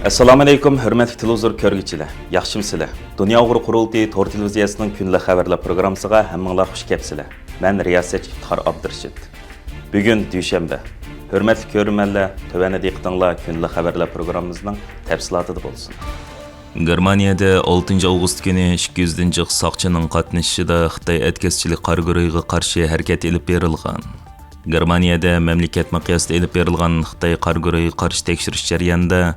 Assalomu alaykum, hurmatli televizor ko'rguvchilar. Yaxshimsizlar? Dunyo uyg'ur qurultiyi to'r televiziyasining kunlik xabarlar programmasiga hammanglar xush kelibsizlar. Men riyosatchi Iftixor Abdurashid. Bugun dushanba. Hurmatli ko'rmanlar, tövəndə diqqətinizlər kunlik xabarlar programmamızın təfsilatı bo'lsin. Germaniyada 6 avgust kuni 200 jiq saqchining qatnashishida Xitoy atkazchilik qarg'uriga qarshi harakat elib berilgan. Germaniyada mamlakat miqyosida elib berilgan Xitoy qarg'uriga qarshi tekshirish jarayonida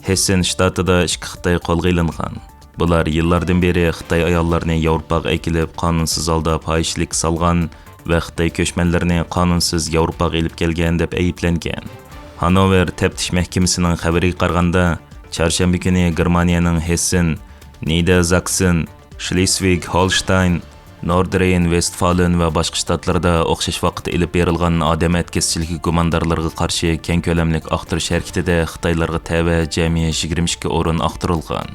Hessen shtatida 2 Xitoy qo'lga olingan. Bular yillardan beri Xitoy ayollarni Yevropaga akilib qonunsiz holda fohishlik salgan va Xitoy ko'chmanlarini qonunsiz Yevropaga elib kelgan deb ayblangan. Hanover taftish mahkamasining xabariga qaraganda, Çarşamba kuni Germaniyaning Hessen, Niedersachsen, Schleswig-Holstein, Nordrhein-Westfalen va boshqa shtatlarda o'xshash vaqtda elib berilgan odam atkazchiligi gumondorlariga qarshi keng ko'lamli aqtirish harakatida Xitoylarga tava jami 22 o'rin aqtirilgan.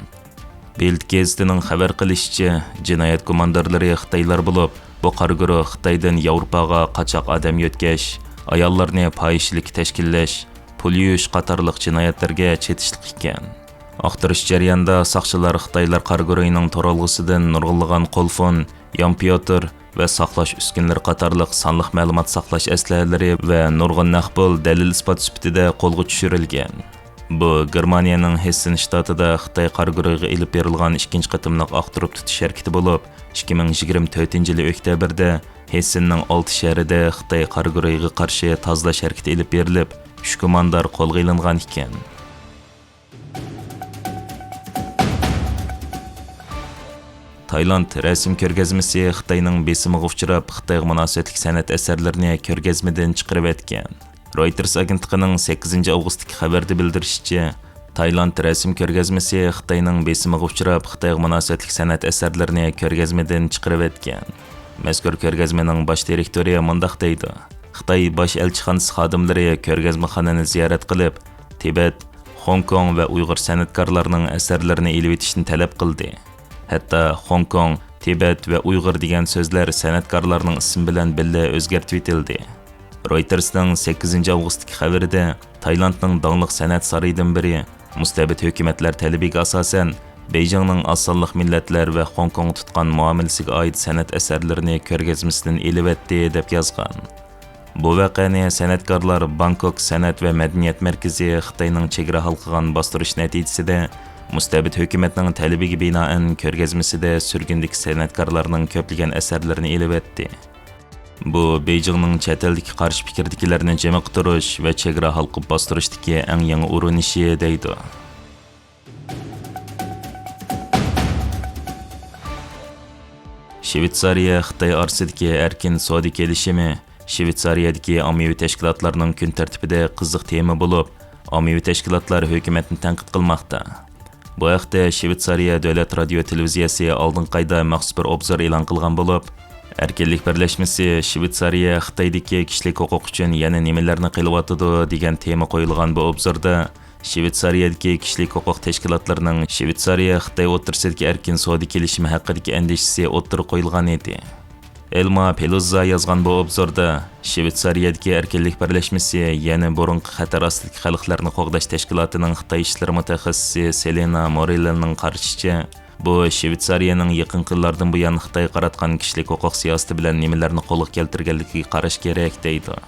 Bild gazetining xabar qilishicha, jinoyat gumondorlari Xitoylar bo'lib, bu qarg'uri Xitoydan Yevropaga qochoq odam yotkash, ayollarni fohishlik tashkillash, pul yuvish qatorliq jinoyatlarga chetishlik ekan. Aqtirish jarayonida saqchilar Xitoylar qarg'urining to'ralg'isidan nurg'unlagan qolfon, kompyuter va saqlash uskunalari qatorliq sonliq ma'lumot saqlash aslahalari va nurg'un naqbul dalil isbot sifatida qo'lga tushirilgan. Bu Germaniyaning Hessen shtatida Xitoy qarg'uriga elib berilgan ikkinchi qatimliq aqtirib tutish harakati bo'lib, 2024-yil oktyabrda Hessenning 6 shahrida Xitoy qarg'uriga qarshi tozalash harakati elib berilib, 3 gumondor qo'lga olingan ekan. Tayland rasm ko'rgazmasi Xitoyning besimiga uchrab, Xitoyga munosabatli san'at asarlarini ko'rgazmadan chiqarib etgan. Reuters agentligining 8 avgustdagi xabarda bildirishicha, Tayland rasm ko'rgazmasi Xitoyning besimiga uchrab, Xitoyga munosabatli san'at asarlarini ko'rgazmadan chiqarib etgan. Mazkur ko'rgazmaning bosh direktori mundaq deydi: Xitoy bosh elchixonasi xodimlari ko'rgazmaxonani ziyorat qilib, Tibet, Hong Kong va Uyg'ur san'atkorlarining asarlarini elib etishni talab qildi. Hatto Hong Kong, Tibet va Uyg'ur degan so'zlar san'atkorlarning ismi bilan birga o'zgartib etildi. Reutersning 8 avgustdagi xabarida Taylandning donglik san'at saroyidan biri mustabid hukumatlar talabiga asosan Beijingning osonliq millatlar va Hong Kong tutgan muomalasiga oid san'at asarlarini ko'rgazmasidan elib etdi deb yozgan. Bu voqeani san'atkorlar Bangkok san'at va madaniyat markazi Xitoyning chegara halqigan bostirish natijasida mustabid hukumatning talabiga binoan ko'rgazmasida surgundagi san'atkorlarning ko'plagan asarlarini elib etdi. Bu Beijingning chet eldagi qarshi fikrdagilarni jami qutirish va chegara halqib bostirishdagi eng yangi urinishi deydi. Shvetsariya Xitoy orasidagi erkin savdo kelishimi Shvetsariyadagi ommaviy tashkilotlarning kun tartibida qiziq tema bo'lib, ommaviy tashkilotlar hukumatni tanqid qilmoqda. Bu haqda Shvetsariya davlat radio televiziyasi oldin qayda maxsus bir obzor e'lon qilgan bo'lib, erkinlik birlashmasi Shvetsariya Xitoydagi kishilik huquq uchun yana nimalarni qilyotidi degan tema qo'yilgan bu obzorda Shvetsariyadagi kishilik huquq tashkilotlarining Shvetsariya Xitoy o'rtasidagi erkin savdo kelishimi haqidagi andishasi o'ttirib qo'yilgan edi. Elma Peluzza yozgan bu obzorda Shvetsariyadagi erkinlik birlashmasi yana burunqi xatar ostidagi xalqlarni qo'g'dash tashkilotining Xitoy ishlari mutaxassisi Selena Morelning qarashicha, bu Shvetsariyaning yaqin yillardan buyon Xitoy qaratgan kishilik huquq siyosati bilan nimalarni qo'lga keltirganligiga qarash kerak deydi.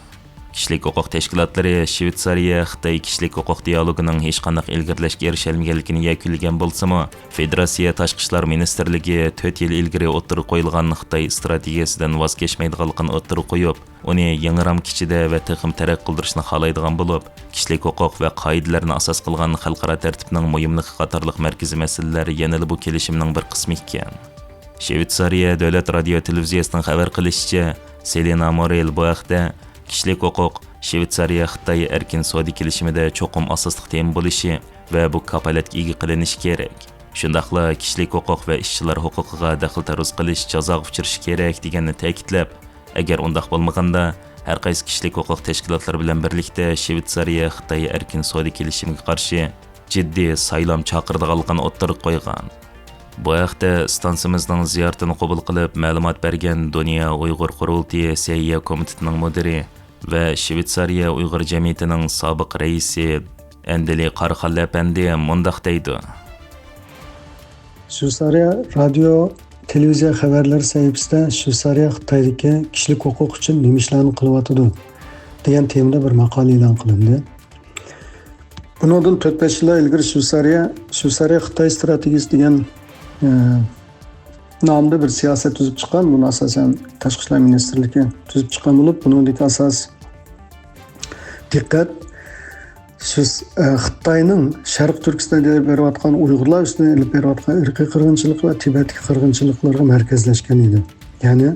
Kishilik huquq tashkilotlari Shvetsariya Xitoy kishilik huquq dialogining hech qanday ilgarilashga erishalmaganligini yakunlagan bo'lsa-mu, Federatsiya Tashqi ishlar ministrligi 4 yil ilgari o'ttirib qo'yilgan Xitoy strategiyasidan voz kechmaydiganligini o'ttirib qo'yib, uni yangi ramka ichida va texim taraqqiy qildirishni xohlaydigan bo'lib, kishilik huquq va qoidalarni asos qilgan xalqaro tartibning muhimligi qatorliq markaziy masalalar yana bu kelishimning bir qismi ekan. Shvetsariya davlat radio televiziyasining xabar qilishicha, Selena Morel bu haqda kishilik huquq Shvetsariya Xitoy erkin savdo kelishimida cho'qim asosli tema bo'lishi va bu kafolatga ega qilinishi kerak. Shundaqla kishilik huquq va ishchilar huquqiga daxl-taruz qilish jazoga uchrashi kerak deganini ta'kidlab, agar undaq bo'lmaganda, har qaysi kishilik huquq tashkilotlari bilan birlikda Shvetsariya Xitoy erkin savdo kelishimiga qarshi jiddiy saylam chaqirdiganligini o'ttirib qo'ygan. Bu haqda stansimizning ziyoratini qabul qilib ma'lumot bergan Dunyo Uyg'ur qurultiyi Seyya komitetining mudiri va Shvetsariya Uyg'ur jamiyatining sobiq raisi Әнділі Қарқалы әпәнді мұндақ дейді. Shveysariya radio televiziya xabarlari sayfasida Shveysariya Xitoydagi kishilik huquq uchun nima ishlarni qilyotidi degan temada bir maqola e'lon qilindi. Bundan 4-5 yil ilgari Shveysariya Xitoy strategiyasi degan nomda bir siyosat tuzib chiqqan. Buni asosan Tashqi ishlar ministrligi tuzib chiqqan bo'lib, buningdagi asos diqqat Xitoyning Sharq Turkistonda berayotgan Uyg'urlar ustidan ilib berayotgan irqiy qirg'inchilik va Tibetdagi qirg'inchiliklarga markazlashgan edi. Ya'ni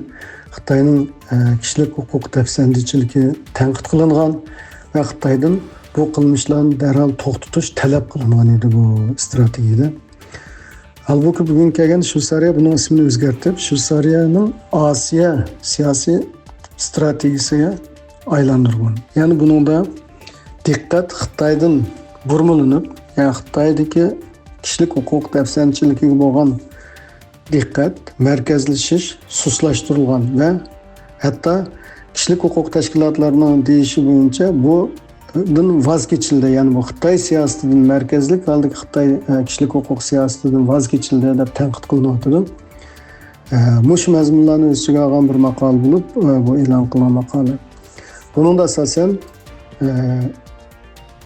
Xitoyning kishilik huquq tafsandchiligi tanqid qilingan va Xitoydan bu qilmishlarni darhol to'xtatish talab qilingan edi bu strategiyada. Halbuki bugun kelgan Shveysariya buning ismini o'zgartirib, Shveysariyaning Osiyo siyosiy strategiyasiga aylantirgan. Ya'ni buningda diqqat Xitoydan burmilinib, ya'ni Xitoydagi kishilik huquq tafsandchiligiga bo'lgan diqqat markazlashish suslashtirilgan va hatto kishilik huquq tashkilotlarining deyishi bo'yicha bu dan voz kechildi. Ya'ni bu Xitoy siyosatidan markazlik holdagi Xitoy kishilik huquq siyosatidan voz kechildi deb tanqid qilinyapti. Mush mazmunlarni o'z ichiga olgan bir maqola bo'lib, bu e'lon qilingan maqola. Buningda asosan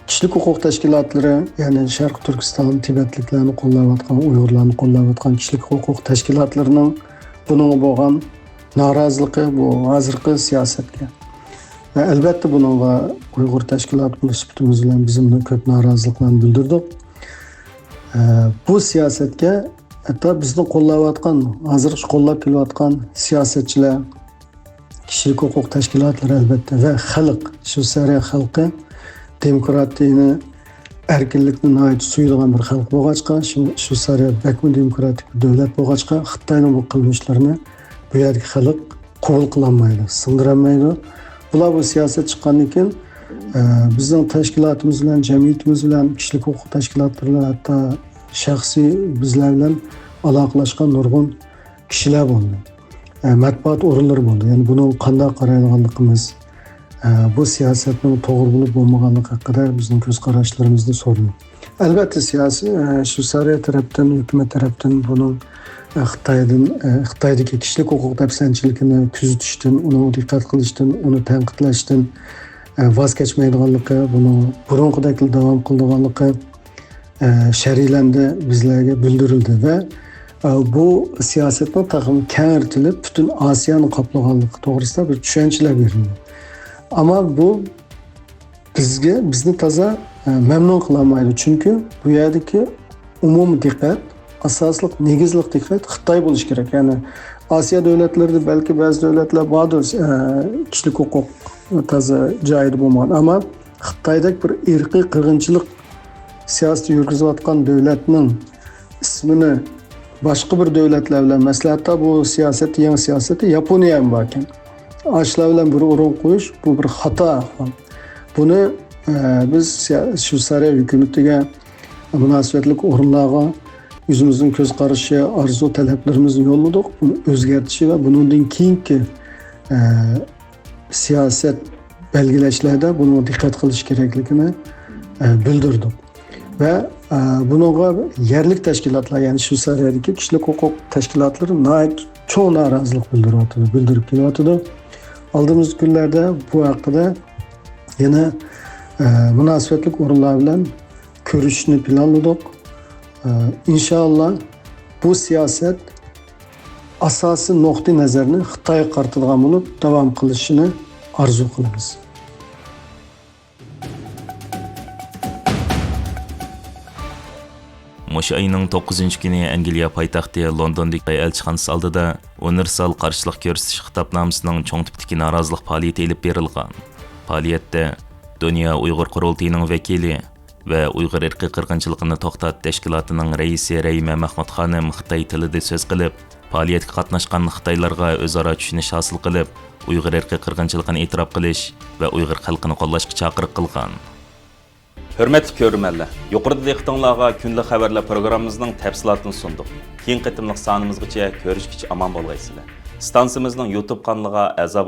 kishilik huquq tashkilotlari, ya'ni Sharq Turkiston, Tibetliklarni qo'llayotgan, Uyg'urlarni qo'llayotgan kishilik huquq tashkilotlarining buningga bo'lgan noroziligi bu hozirgi siyosatga. Va albatta buningga Uyg'ur tashkiloti sifatimiz bilan biz buni ko'p noroziliklarni bildirdik. Bu siyosatga hatto bizni qo'llayotgan, hozir qo'llab kelayotgan siyosatchilar, kishilik huquq tashkilotlari albatta va xalq, Shveysariya xalqi demokratiyani, erkinlikni nihoyat suyadigan bir xalq bo'lg'achqa, Shveysariya bakmi demokratik bir davlat bo'lg'achqa, Xitoyning bu qilmishlarini bu yerdagi xalq qabul qilolmaydi, singdirolmaydi. Bular bu siyosat chiqqandan keyin bizning tashkilotimiz bilan, jamiyatimiz bilan, kishilik huquq tashkilotlari bilan, hatto shaxsiy bizlar bilan aloqalashgan nurg'un kishilar bo'ldi. Matbuot o'rinlari bo'ldi. Ya'ni buni qanday qaraydiganligimiz, bu siyosatning to'g'ri bo'lib bo'lmaganligi haqida bizning ko'z qarashlarimizni so'raymiz. Albatta siyosiy Shveysariya tarafdan, hukumat tarafdan buni Xitoydagi kishilik huquq tafsandchiligini kuzatishdan, uni diqqat qilishdan, uni tanqidlashdan voz kechmaydiganligi, buni burunqidek davom qildiganligi shariylandi, bizlarga bildirildi va bu siyosatning taqim kengaytirilib butun Osiyoni qoplaganligi to'g'risida bir tushunchalar berildi. Ama bu bizni toza memnun qilolmaydi. Chunki bu yerdagi umumiy diqqat, asosliq negizliq diqqat Xitoy bo'lishi kerak. Ya'ni Osiyo davlatlarida balki ba'zi davlatlar bordir, kishilik huquq toza joyida bo'lmagan. Ammo Xitoydagi bir irqiy qirg'inchilik siyosati yurgizayotgan davlatning ismini boshqa bir davlatlar bilan, masalan, hatto bu siyosat, yangi siyosati Yaponiya ham bor ekan. Ashlar bilan bir o'rin qo'yish bu bir xato. Buni biz Shveysariya hukumatiga munosabatli o'rinlarga o'zimizning ko'z qarashi, orzu talablarimizni yo'lladik. Buni o'zgartirish va bundan keyingi siyosat belgilashlarda buni diqqat qilish kerakligini bildirdik. Va bunga yerlik tashkilotlar, ya'ni Shveysariyadagi kishilik huquq tashkilotlari cho'ng norozilik bildirib kelyapti. Aldığımız günlerde bu haqida yana munosabatli o'rinlar bilan ko'rishni planladik. İnşallah bu siyaset asosiy nuqtai nazarni Xitoyga qaratadigan bo'lib davom qilishini arzu qilamiz. Mush ayning 9-kuni Angliya poytaxti Londondagi elchixonasi oldida universal qarshilik ko'rsatish xitobnomasining cho'ng tipdagi norozilik faoliyati olib berilgan. Faoliyatda Dunyo Uyg'ur qurultiyining vakili va Uyg'ur irqiy qirg'inchiligini to'xtat tashkilotining raisi Rayma Mahmud xonim Xitoy tilida so'z qilib, faoliyatga qatnashgan Xitoylarga o'zaro tushunish hosil qilib, Uyg'ur irqiy qirg'inchiligini e'tirof qilish va Uyg'ur xalqini qo'llashga chaqiriq qilgan. Hürmetli körürmenler, yuqorida diqqatingizga kunlik xabarlar programmamızning tafsilotini sundik. Keyin qitimliq sonimizgacha ko'rishgacha omon bo'lgaysizlar. Stansimizning YouTube kanaliga a'zo